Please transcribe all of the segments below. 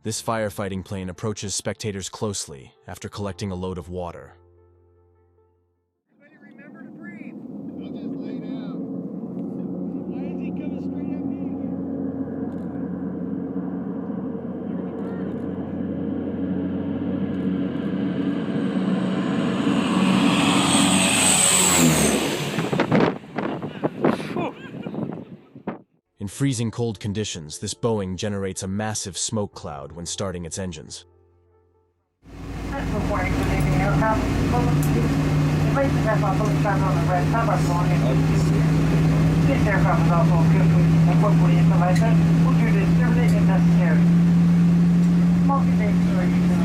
This firefighting plane approaches spectators closely after collecting a load of water. Everybody remember to breathe. I'll just lay down. Why is he coming straight at me? In freezing cold conditions, this Boeing generates a massive smoke cloud when starting its engines. Good morning, good evening, aircraft. Invite the test on police driver on the red cover going in. This aircraft is also equipped with incorporated information, which are distributed if necessary. Multi-base are using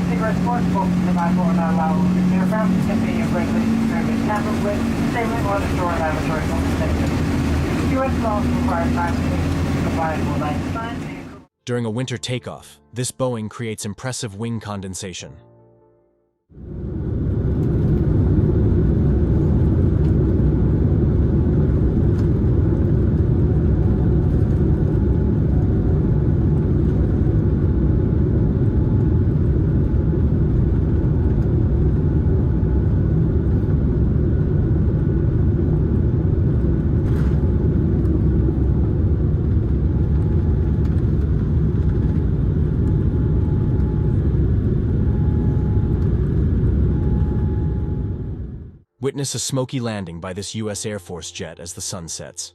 cigarette sports, both tobacco are not allowed in this aircraft, and being regulated to distribute tampered with, statement, or the store laboratory consultation. U.S. laws require time to comply with life signs. During a winter takeoff, this Boeing creates impressive wing condensation. Witness a smoky landing by this U.S. Air Force jet as the sun sets.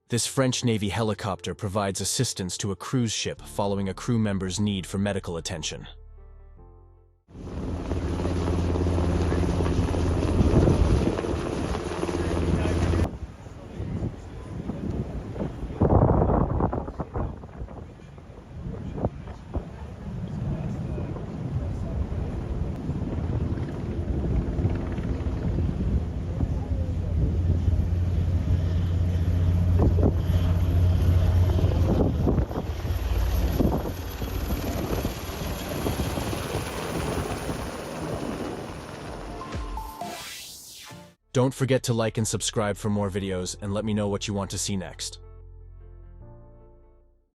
This French Navy helicopter provides assistance to a cruise ship following a crew member's need for medical attention. Don't forget to like and subscribe for more videos, and let me know what you want to see next.